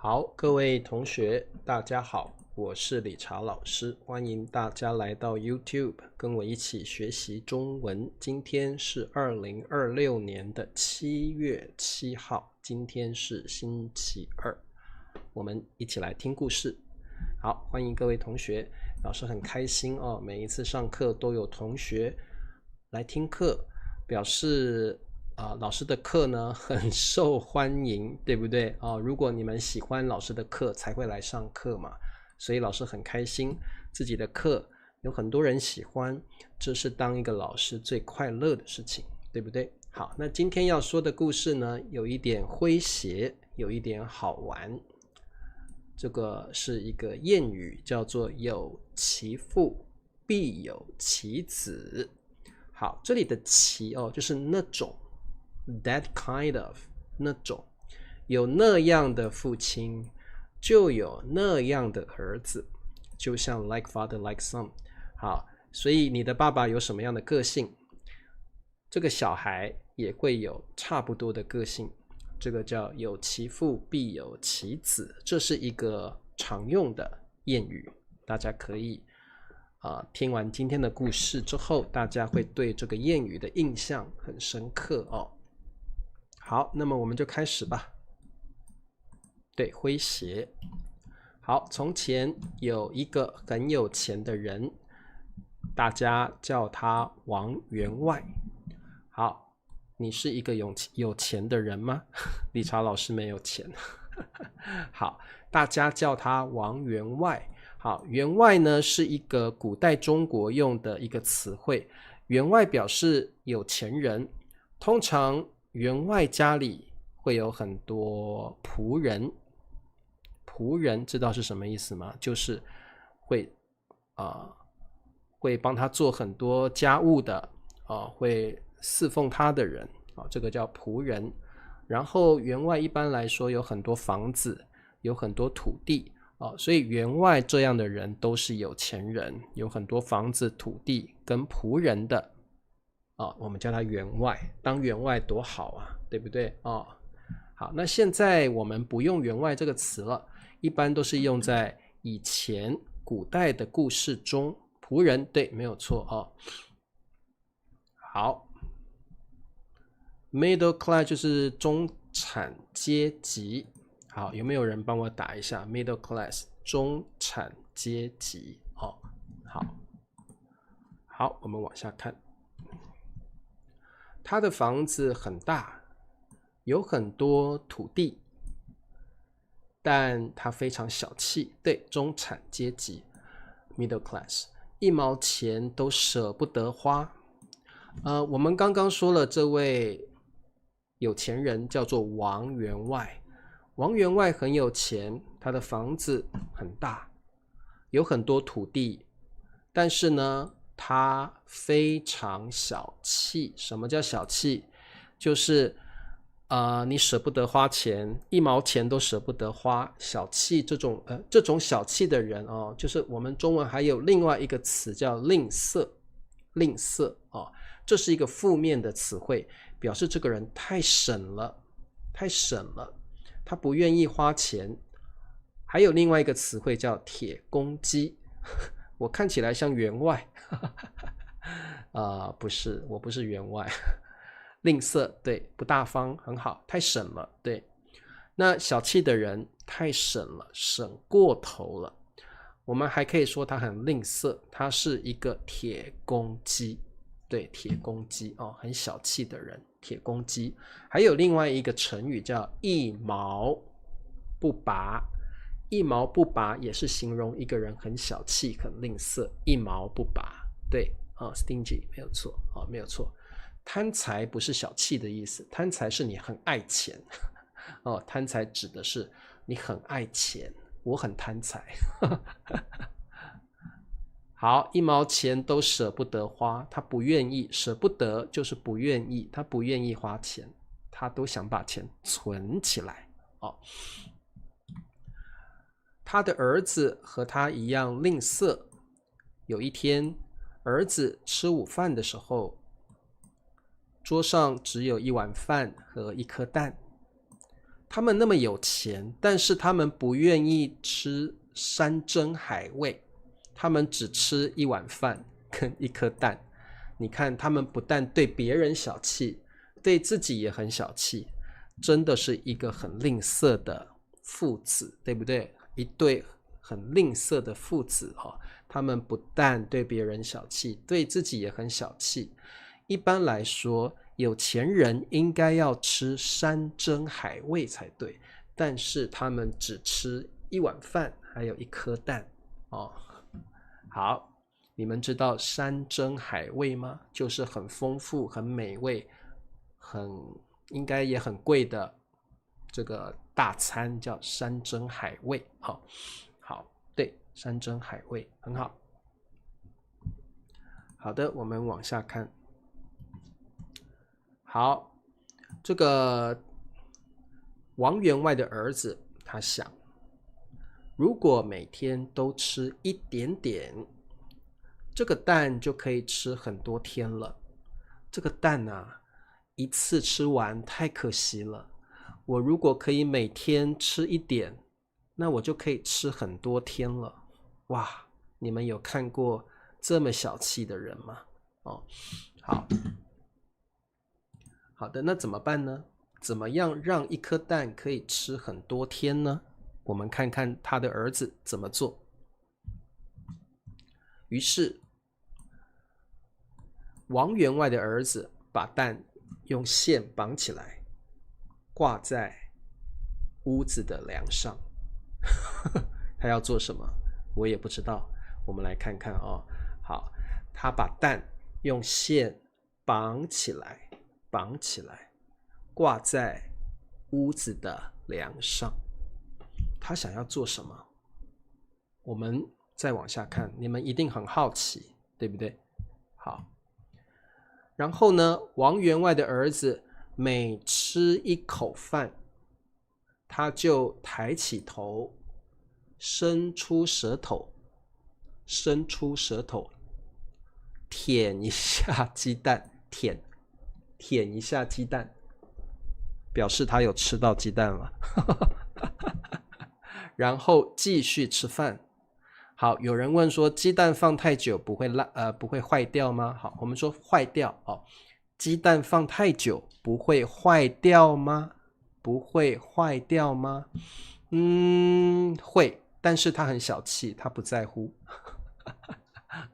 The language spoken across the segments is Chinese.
好，各位同學，大家好，我是理查老師，歡迎大家來到 YouTube， 跟我一起學習中文。今天是2026年的7月7號，今天是星期二，我們一起來聽故事。好，歡迎各位同學，老師很開心哦，每一次上課都有同學來聽課，表示老師的課呢很受歡迎，對不對如果你們喜歡老師的課才會來上課嘛，所以老師很開心自己的課有很多人喜歡，這是當一個老師最快樂的事情，對不對？好，那今天要說的故事呢，有一點詼諧，有一點好玩。這個是一個諺語，叫做有其父必有其子。好，這裡的其就是那種，that kind of， 那種，有那樣的父親就有那樣的兒子，就像 like father like son。 好，所以你的爸爸有什麼樣的個性，這個小孩也會有差不多的個性，這個叫有其父必有其子，這是一個常用的諺語，大家可以聽完今天的故事之後，大家會對這個諺語的印象很深刻哦。好，那麼我們就開始吧。對，詼諧。好，從前有一個很有錢的人，大家叫他王員外。好，你是一個有錢的人嗎？理查老師沒有錢。好，大家叫他王員外。好，員外呢是一個古代中國用的一個詞彙，員外表示有錢人，通常員外家裡會有很多僕人。僕人知道是什麼意思嗎？就是會幫他做很多家務的會侍奉他的人這個叫僕人。然後員外一般來說有很多房子，有很多土地所以員外這樣的人都是有錢人，有很多房子、土地跟僕人的我們叫他員外。當員外多好啊，對不對好，那現在我們不用員外這個詞了，一般都是用在以前古代的故事中。僕人，對，沒有錯好， middle class 就是中產階級。好，有沒有人幫我打一下 middle class 中產階級好，我們往下看。他的房子很大，有很多土地，但他非常小氣。對，中產階級 middle class， 一毛錢都捨不得花。我們剛剛說了，這位有錢人叫做王員外。王員外很有錢，他的房子很大，有很多土地，但是呢，他非常小氣。什麼叫小氣？就是你捨不得花錢，一毛錢都捨不得花。小氣這種小氣的人就是我們中文還有另外一個詞叫吝嗇。吝嗇這是一個負面的詞彙，表示這個人太省了，太省了。他不願意花錢。還有另外一個詞彙叫鐵公雞。我看起來像員外不是，我不是員外。吝嗇，对，不大方，很好，太省了，对。那小气的人太省了，省過頭了。我們還可以說他很吝嗇，他是一個鐵公雞。對，鐵公雞很小氣的人，鐵公雞。還有另外一個成語叫一毛不拔。一毛不拔也是形容一個人很小氣，很吝嗇，一毛不拔。对stingy 沒有錯沒有錯。貪財不是小氣的意思，貪財是你很愛錢貪財指的是你很愛錢，我很貪財好，一毛錢都捨不得花，他不願意，捨不得就是不願意，他不願意花錢，他都想把錢存起來他的兒子和他一樣吝嗇。有一天，兒子吃午飯的時候，桌上只有一碗飯和一顆蛋。他們那麼有錢，但是他們不願意吃山珍海味，他們只吃一碗飯跟一顆蛋。你看，他們不但對別人小氣，對自己也很小氣，真的是一個很吝嗇的父子，對不對？一對很吝嗇的父子哦，他們不但對別人小氣，對自己也很小氣。一般來說，有錢人應該要吃山珍海味才对，但是他們只吃一碗飯，還有一顆蛋哦。好，你們知道山珍海味嗎？就是很豐富、很美味、應該也很貴的這個大餐，叫山珍海味。好，對，山珍海味很好。好的，我們往下看。好，這個王員外的兒子他想，如果每天都吃一點點，這個蛋就可以吃很多天了。這個蛋啊，一次吃完太可惜了。我如果可以每天吃一點，那我就可以吃很多天了。哇，你們有看過這麼小氣的人嗎？好的，那怎麼辦呢？怎麼樣讓一顆蛋可以吃很多天呢？我們看看他的兒子怎麼做。於是，王員外的兒子把蛋用線綁起來，掛在屋子的梁上。他要做什麼？我也不知道。我們來看看哦。好，他把蛋用線綁起來，掛在屋子的梁上。他想要做什麼？我們再往下看，你們一定很好奇，对不對？好，然後呢，王员外的兒子每吃一口飯，他就抬起頭，伸出舌頭，舔一下雞蛋，舔一下雞蛋，表示他有吃到雞蛋了。然後繼續吃飯。好，有人問說，雞蛋放太久不會壞掉嗎？好，我們說壞掉哦。雞蛋放太久不會壞掉嗎？不會壞掉嗎？會，但是他很小氣，他不在乎。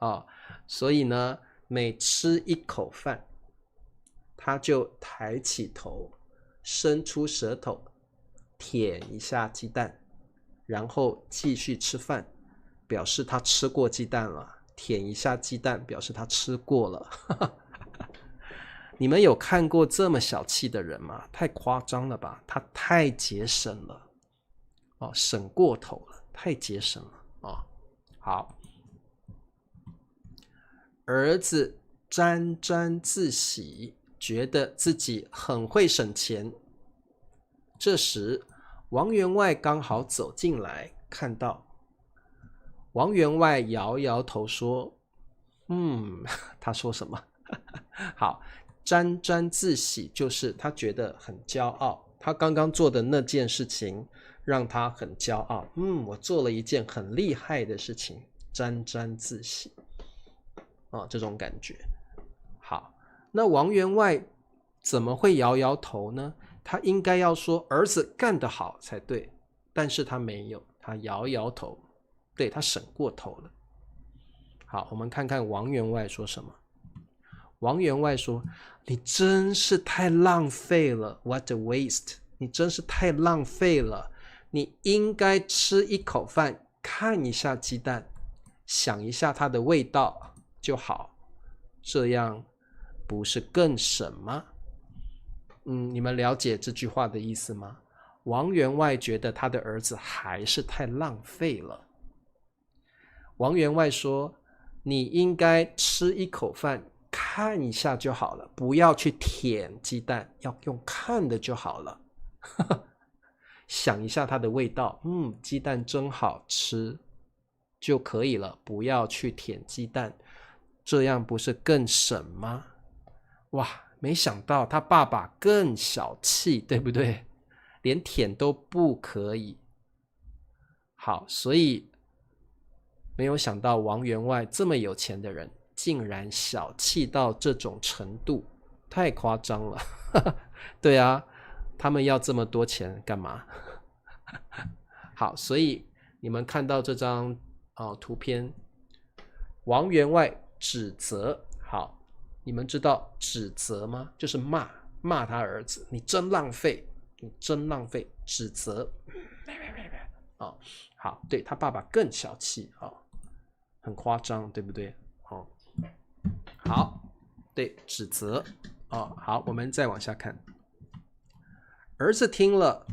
哦，所以呢，每吃一口飯，他就抬起頭，伸出舌頭，舔一下雞蛋，然後繼續吃飯，表示他吃過雞蛋了。舔一下雞蛋，表示他吃過了。你們有看過這麼小氣的人嗎？太誇張了吧，他太節省了。哦，省過頭了，太節省了。哦，好。兒子沾沾自喜，覺得自己很會省錢。這時，王員外剛好走進來，看到。王員外搖搖頭說：“他說什麼？好，沾沾自喜就是他覺得很驕傲，他剛剛做的那件事情讓他很驕傲。我做了一件很厲害的事情，沾沾自喜。這種感覺。好，那王員外怎麼會搖搖頭呢？他應該要說兒子幹得好才對，但是他沒有，他搖搖頭。對，他省過頭了。好，我們看看王員外說什麼。王員外說：“你真是太浪費了 ，What a waste！ 你真是太浪費了。你應該吃一口飯，看一下雞蛋，想一下它的味道就好，這樣不是更省嗎？”你們了解這句話的意思嗎？王員外覺得他的兒子還是太浪費了。王員外說：“你應該吃一口飯，看一下就好了，不要去舔雞蛋，要用看的就好了。想一下它的味道，雞蛋真好吃就可以了，不要去舔雞蛋，這樣不是更省嗎？”哇，沒想到他爸爸更小氣，對不對？連舔都不可以。好，所以沒有想到王員外這麼有錢的人，竟然小氣到這種程度，太誇張了。對啊，他們要這麼多錢幹嘛？好，所以你們看到這張圖片，王員外指責。好，你們知道指責嗎？就是罵他兒子，你真浪費，你真浪費，指責。好，對，他爸爸更小氣，很誇張，對不對？好，對，指責。好，我們再往下看。兒子聽了，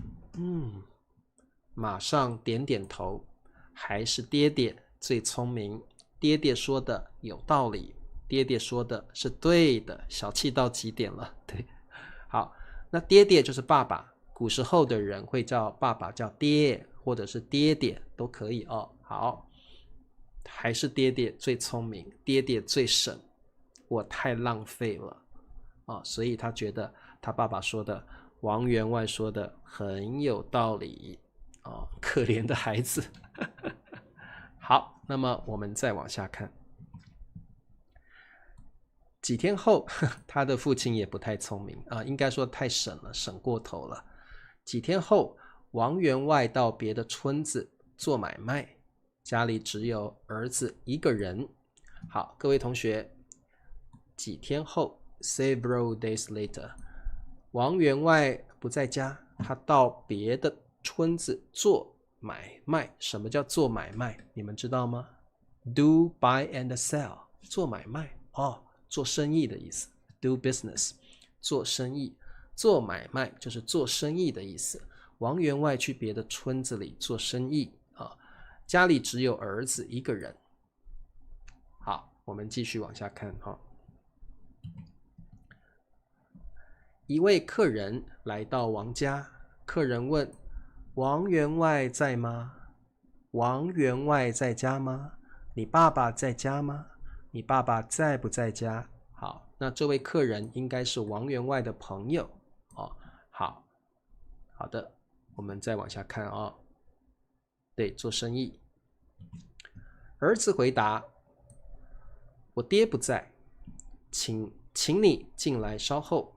馬上點點頭，還是爹爹最聰明，爹爹說的有道理，爹爹說的是對的，小氣到極點了。對，好，那爹爹就是爸爸，古時候的人會叫爸爸叫爹，或者是爹爹都可以哦。好，還是爹爹最聰明，爹爹最省，我太浪費了所以他覺得他爸爸說的，王員外說的很有道理可憐的孩子。好，那麼我們再往下看。幾天後，他的父親也不太聰明應該說太省了，省過頭了。幾天後，王員外到別的村子做買賣，家裡只有兒子一個人。好，各位同學，幾天後 several days later， 王員外不在家，他到別的村子做買賣。什麼叫做買賣？你們知道嗎？ Do, buy and sell， 做買賣做生意的意思。 Do business， 做生意，做買賣就是做生意的意思。王員外去別的村子裡做生意家裡只有兒子一個人。好，我們繼續往下看一位客人來到王家，客人問：王員外在嗎？王員外在家嗎？你爸爸在家嗎？你爸爸在不在家？好，那這位客人應該是王員外的朋友好的，我們再往下看对，做生意。兒子回答：我爹不在，請你進來稍後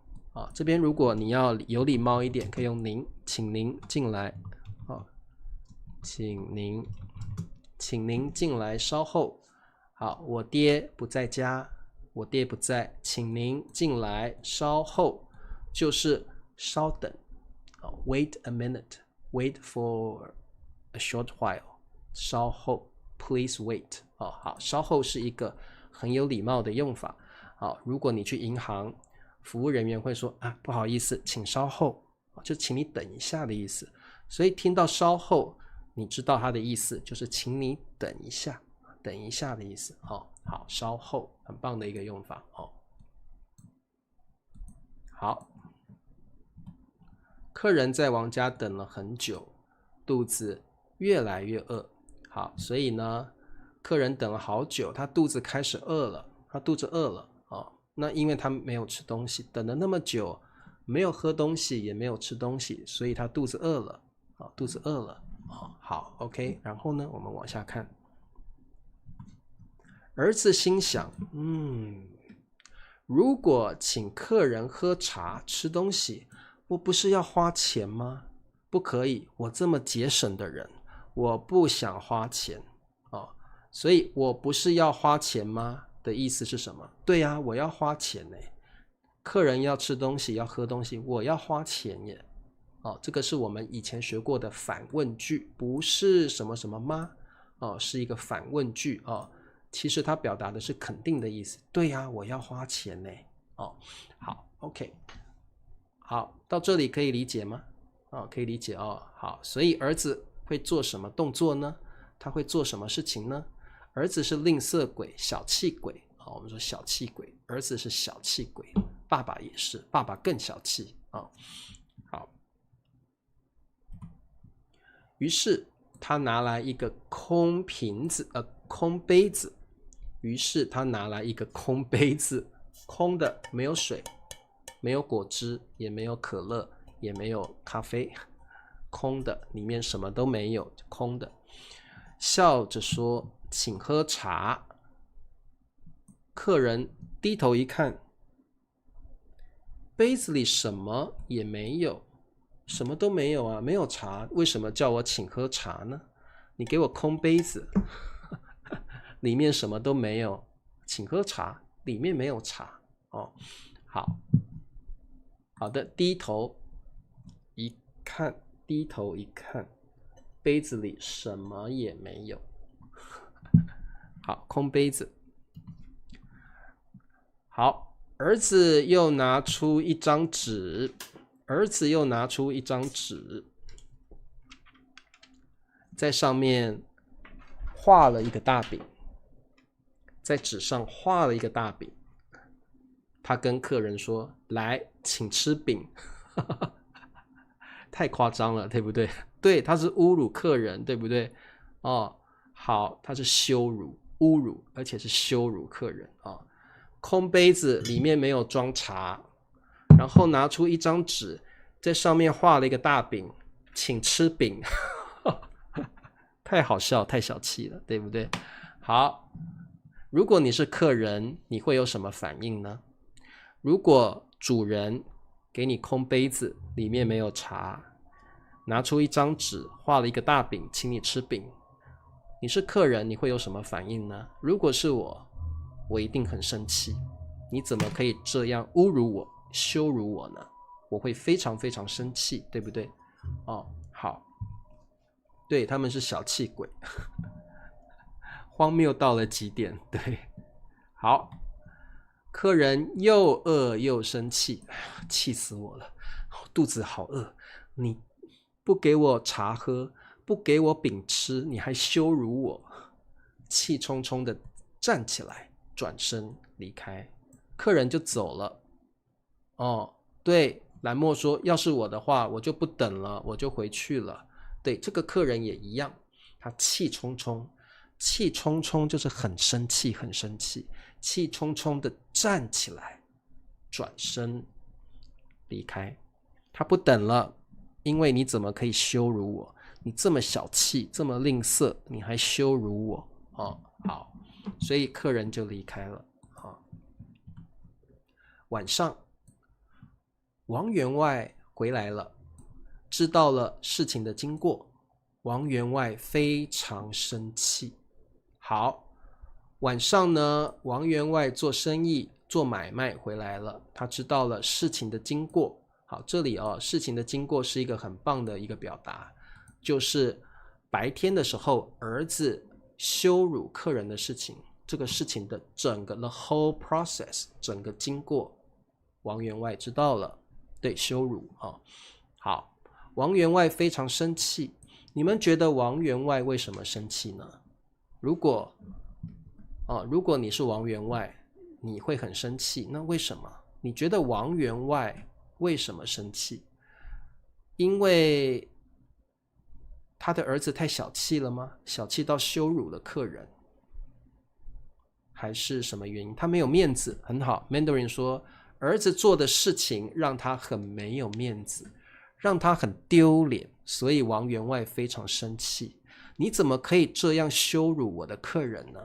這邊如果你要有禮貌一點，可以用您，請您進來請您進來稍後。好，我爹不在家，我爹不在，請您進來稍後，就是稍等wait a minute， wait for a short while， 稍後 please wait好，稍後是一個很有禮貌的用法如果你去銀行，服務人員會說不好意思，請稍後，就請你等一下的意思。所以听到稍後，你知道它的意思就是請你等一下，等一下的意思好，稍後，很棒的一個用法好，客人在王家等了很久，肚子越來越餓。好，所以呢，客人等了好久，他肚子開始餓了，那因為他沒有吃東西，等了那麼久，沒有喝東西，也沒有吃東西，所以他肚子餓了肚子餓了好 OK， 然後呢，我們往下看。兒子心想如果請客人喝茶吃東西，我不是要花錢嗎？不可以，我這麼節省的人，我不想花錢所以我不是要花錢嗎的意思是什麼？對啊，我要花錢耶，客人要吃東西要喝東西，我要花錢耶這個是我們以前學過的反問句，不是什麼什麼嗎是一個反問句其實它表達的是肯定的意思。對啊，我要花錢耶好 OK， 好，到這裡可以理解嗎？可以理解好，所以兒子會做什麼動作呢？他會做什麼事情呢？兒子是吝嗇鬼，小氣鬼我們說小氣鬼，兒子是小氣鬼，爸爸也是，爸爸更小氣好，於是他拿來一個空瓶子空杯子，於是他拿來一個空杯子，空的，沒有水，沒有果汁，也沒有可樂，也沒有咖啡空的，裡面什麼都沒有，空的。笑着說：“請喝茶。”客人低頭一看，杯子裡什麼也沒有，什麼都沒有啊，沒有茶，為什麼叫我請喝茶呢？你給我空杯子，裡面什麼都沒有，請喝茶，裡面沒有茶哦。好的，低頭一看，杯子裡什麼也沒有。好，空杯子。好，兒子又拿出一張紙，在上面畫了一個大餅，在紙上畫了一個大餅。他跟客人說：“來，請吃餅。”太誇張了，對不對？對，他是侮辱客人，對不對？哦，好，他是羞辱、侮辱，而且是羞辱客人啊。空杯子裡面沒有裝茶，然後拿出一張紙，在上面畫了一個大餅，請吃餅。太好笑，太小氣了，對不對？好，如果你是客人，你會有什麼反應呢？如果主人給你空杯子，裡面沒有茶，拿出一張紙，畫了一個大餅，請你吃餅，你是客人，你會有什麼反應呢？如果是我一定很生氣。你怎麼可以這樣侮辱我、羞辱我呢？我會非常非常生氣，對不对？哦，好，對，他們是小氣鬼，荒謬到了極點，對，好。客人又餓又生氣，氣死我了，肚子好餓，你不給我茶喝，不給我餅吃，你還羞辱我，氣冲冲的站起來，轉身離開，客人就走了。哦，對，蘭默說，要是我的話，我就不等了，我就回去了。對，這個客人也一樣，他氣冲冲就是很生氣，氣冲冲的站起來，轉身離開。他不等了，因為你怎麼可以羞辱我？你這麼小氣，這麼吝嗇，你還羞辱我？哦，好，所以客人就離開了。晚上，王員外回來了，知道了事情的經過。王員外非常生氣。好，晚上呢，王員外做生意做買賣回來了，他知道了事情的經過。好，這裡事情的經過是一個很棒的一個表達，就是白天的時候兒子羞辱客人的事情，這個事情的整個 the whole process 整個經過，王員外知道了，對，羞辱好，王員外非常生氣。你們覺得王員外為什麼生氣呢？如果你是王員外，你會很生氣，那為什麼？你覺得王員外為什麼生氣？因為他的兒子太小氣了嗎？小氣到羞辱了客人，還是什麼原因？他沒有面子，很好。Mandarin 說，兒子做的事情讓他很沒有面子，讓他很丟臉，所以王員外非常生氣。你怎麼可以這樣羞辱我的客人呢？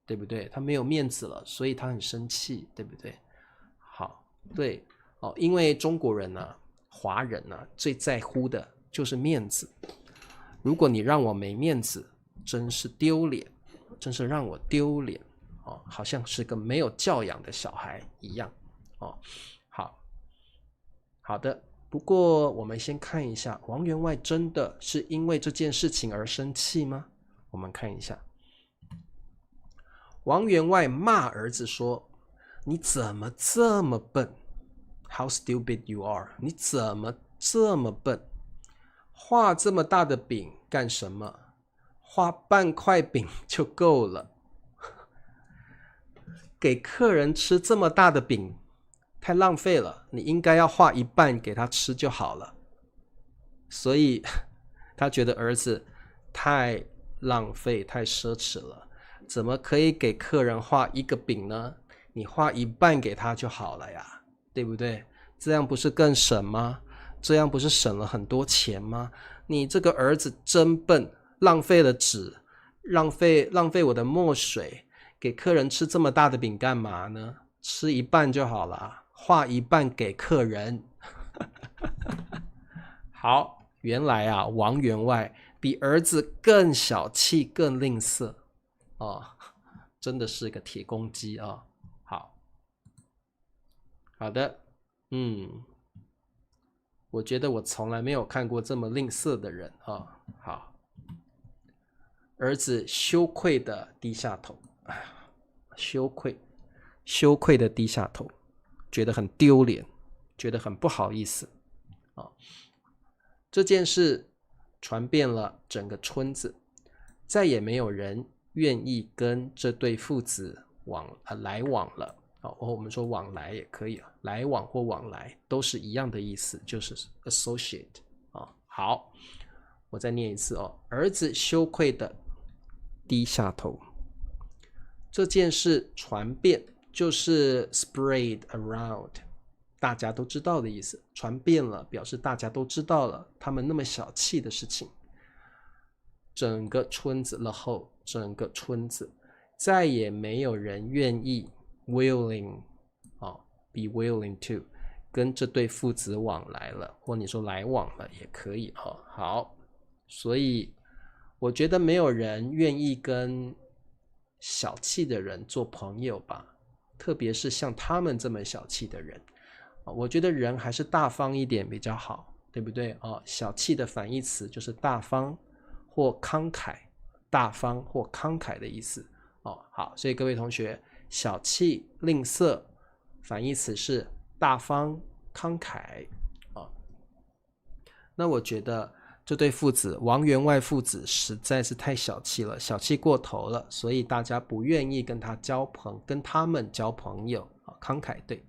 對不對？他沒有面子了，所以他很生氣，對不对？好，对，因為中國人啊，華人啊，最在乎的就是面子。如果你讓我沒面子，真是丟臉，真是讓我丟臉，好像是個沒有教養的小孩一樣。好的。不過我們先看一下，王員外真的是因為這件事情而生氣嗎？我們看一下，王員外罵兒子說：“你怎麼這麼笨？ How stupid you are！ 你怎麼這麼笨？畫這麼大的餅幹什麼？畫半塊餅就夠了。給客人吃這麼大的餅太浪費了，你應該要畫一半給他吃就好了。”所以他覺得兒子太浪費，太奢侈了，怎麼可以給客人畫一個餅呢？你畫一半給他就好了呀，對不對？這樣不是更省嗎？這樣不是省了很多錢嗎？你這個兒子真笨，浪費了紙，浪費我的墨水，給客人吃這麼大的餅幹嘛呢？吃一半就好了，劃一半給客人。好，原來啊，王員外比兒子更小氣，更吝嗇哦，真的是個鐵公雞啊！好的，我覺得我從來沒有看過這麼吝嗇的人啊！好，兒子羞愧的低下頭，羞愧的低下頭，覺得很丟臉，覺得很不好意思啊！這件事傳遍了整個村子，再也沒有人願意跟這對父子來往了。我們說往來也可以，來往或往來都是一樣的意思，就是 associate 啊。好，我再念一次哦。兒子羞愧的低下頭，這件事傳遍，就是 spread around， 大家都知道的意思。傳遍了，表示大家都知道了他們那麼小氣的事情。整個村子了後，整個村子再也沒有人願意willing be willing to 跟這對父子往來了，或你說來往了也可以。好，所以我覺得沒有人願意跟小氣的人做朋友吧，特別是像他們這麼小氣的人。我覺得人還是大方一點比較好，對不對？小氣的反義詞就是大方或慷慨，大方或慷慨的意思。好，所以各位同學，小氣吝嗇反義詞是大方慷慨。那我覺得這對父子王員外父子實在是太小氣了，小氣過頭了，所以大家不願意跟他們交朋友。慷慨，對，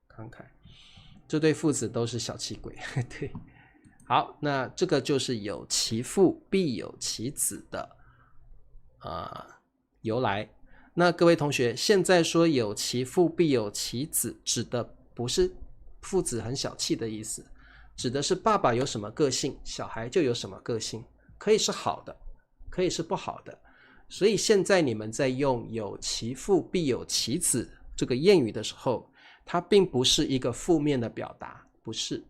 慷慨，這對父子都是小氣鬼。對，好，那這個就是有其父必有其子的由來。那各位同學，現在說有其父必有其子，指的不是父子很小氣的意思，指的是爸爸有什麼個性，小孩就有什麼個性，可以是好的，可以是不好的。所以现在你們在用有其父必有其子這個諺語的時候，它並不是一個負面的表達，不是，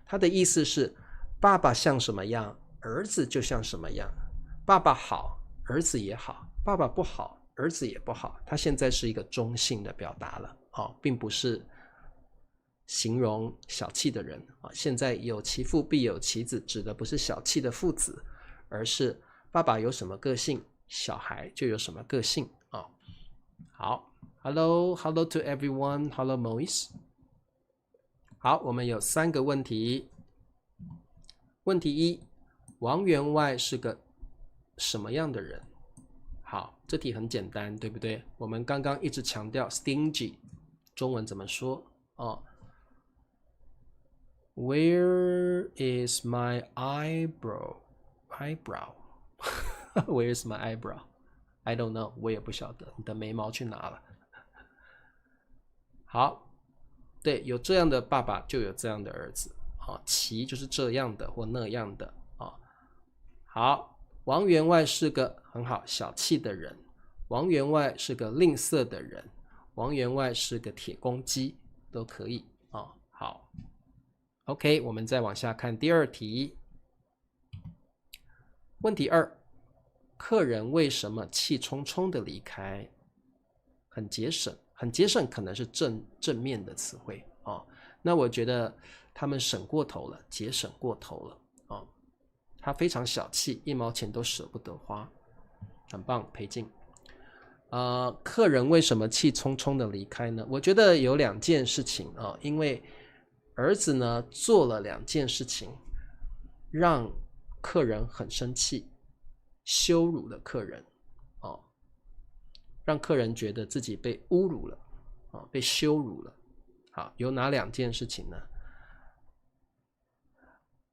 它的意思是爸爸像什麼樣，兒子就像什麼樣，爸爸好，兒子也好，爸爸不好，兒子也不好，它現在是一個中性的表達了，並不是形容小氣的人。現在有其父必有其子指的不是小氣的父子，而是爸爸有什麼個性，小孩就有什麼個性。好 ，Hello to everyone. Hello Moise. 好，我們有3個問題。問題1，王員外是個什麼樣的人？好，這題很簡單，對不對？我們剛剛一直強調 stingy， 中文怎麼說？Where is my eyebrow? Where is my eyebrow? I don't know， 我也不曉得，你的眉毛去哪了？好，對，有這樣的爸爸就有這樣的兒子。其就是這樣的或那樣的。好，王員外是個很好小氣的人，王員外是個吝嗇的人，王員外是個鐵公雞，都可以。好 ，OK， 我們再往下看第2題。問題2，客人為什麼氣沖沖的離開？很節省，很節省可能是正面的詞彙。那我覺得他們省過頭了，節省過頭了。他非常小氣，1毛錢都捨不得花，很棒，裴靜。客人為什麼氣沖沖的離開呢？我覺得有2件事情因為兒子呢做了2件事情，讓客人很生氣，羞辱了客人，讓客人覺得自己被侮辱了，被羞辱了。好，有哪2件事情呢？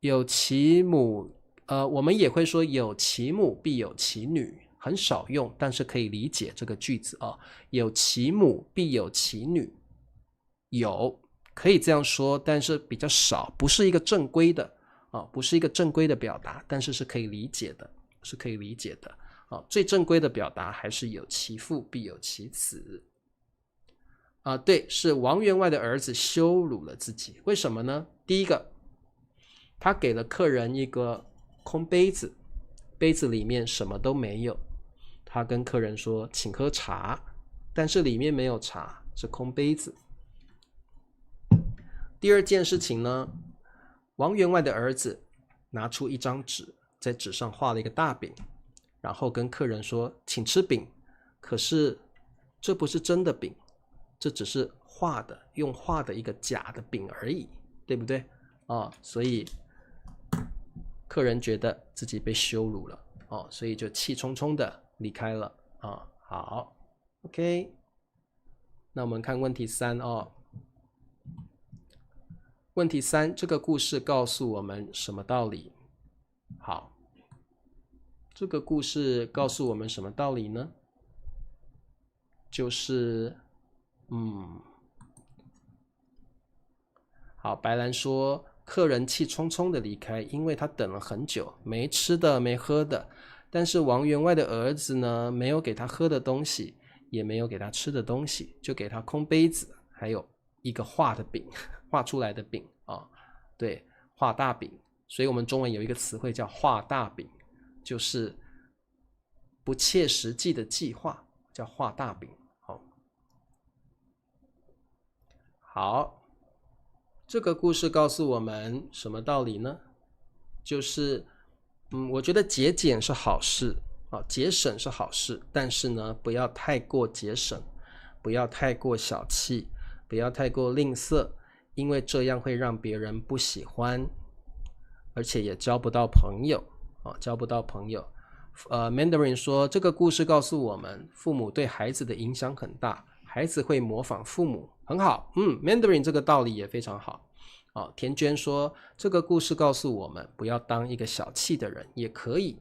有其母，我們也會說有其母必有其女，很少用，但是可以理解這個句子。有其母必有其女，有可以這樣說，但是比較少，不是一個正規的。不是一個正規的表達，但是是可以理解的，是可以理解的。最正規的表達還是有其父必有其子。對，是王員外的兒子羞辱了自己。為什麼呢？第一個，他給了客人一個空杯子，杯子裡面什麼都沒有。他跟客人說請喝茶，但是裡面沒有茶，是空杯子。第二件事情呢，王員外的兒子拿出一張紙，在紙上畫了一個大餅，然後跟客人說請吃餅，可是這不是真的餅，這只是畫的，用畫的一個假的餅而已，對不对？所以客人覺得自己被羞辱了，所以就氣冲冲的離開了。好 ，OK， 那我們看問題3哦。問題3，這個故事告訴我們什麼道理？好，這個故事告訴我們什麼道理呢？就是好，白蘭說客人氣冲冲的離開，因為他等了很久，沒吃的沒喝的。但是王員外的兒子呢，沒有給他喝的東西，也沒有給他吃的東西，就給他空杯子，還有一個畫的餅，畫出來的餅對，畫大餅。所以我們中文有一個詞彙叫畫大餅，就是不切實際的計劃，叫畫大餅。好，這個故事告訴我們什麼道理呢？就是我覺得節儉是好事，節省是好事，但是呢，不要太過節省，不要太過小氣，不要太過吝嗇，因為這樣會讓別人不喜歡，而且也交不到朋友，交不到朋友。Mandarin 說，這個故事告訴我們，父母對孩子的影響很大，孩子會模仿父母，很好。Mandarin 這個道理也非常好。田娟說，這個故事告訴我們，不要當一個小氣的人，也可以。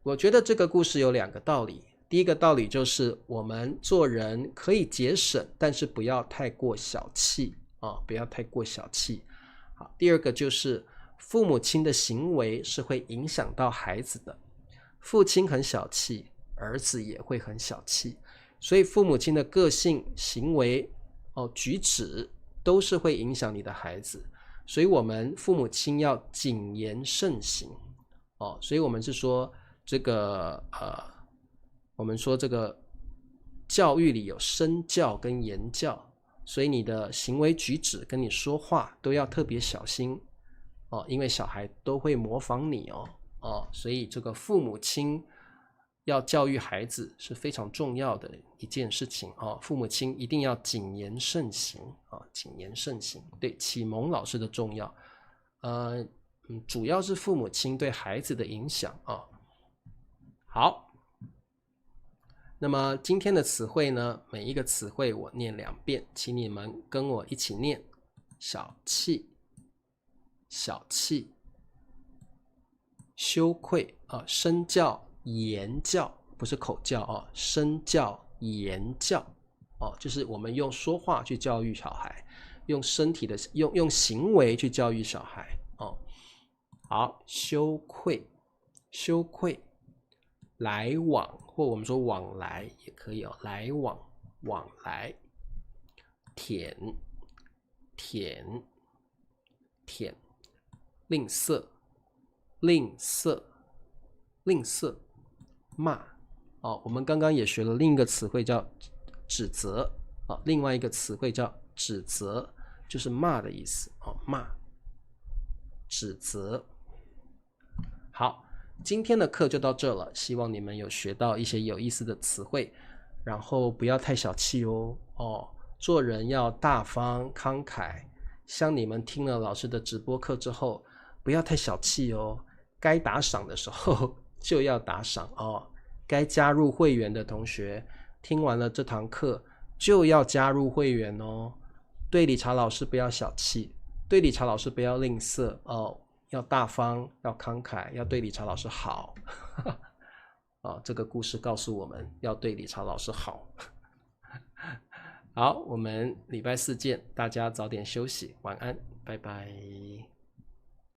我覺得這個故事有2個道理。第一個道理就是我們做人可以節省，但是不要太過小氣，不要太過小气。好，第二個就是父母親的行為是會影響到孩子的，父親很小氣，兒子也會很小氣，所以父母親的個性、行為、舉止都是會影響你的孩子。所以我們父母親要謹言慎行，所以我們是說這個我們說這個教育裡有身教跟言教，所以你的行為舉止跟你說話都要特別小心，因為小孩都會模仿你所以這個父母親要教育孩子是非常重要的一件事情父母親一定要謹言慎行謹言慎行。對，啟蒙老師的重要，主要是父母親對孩子的影響好，那麼今天的詞彙呢，每一個詞彙我念2遍，請你們跟我一起念：小氣、小氣、羞愧身教、言教，不是口教身教、言教就是我們用說話去教育小孩，用身体的用行為去教育小孩好，羞愧、羞愧，來往或我們說往來也可以來往、往來，舔、舔、舔，吝嗇、吝嗇、吝嗇，罵我們剛剛也學了另一個詞彙叫指責另外一個詞彙叫指責，就是罵的意思罵、指責。好，今天的課就到這了，希望你們有學到一些有意思的詞彙，然後不要太小氣做人要大方慷慨。像你們聽了老師的直播課之後，不要太小氣該打賞的時候就要打賞該加入會員的同學，聽完了這堂課就要加入會員對理查老師不要小氣，對理查老師不要吝嗇要大方，要慷慨，要对理查老師好這個故事告訴我們要對理查老師好好，我們禮拜4見，大家早點休息，晚安，拜拜。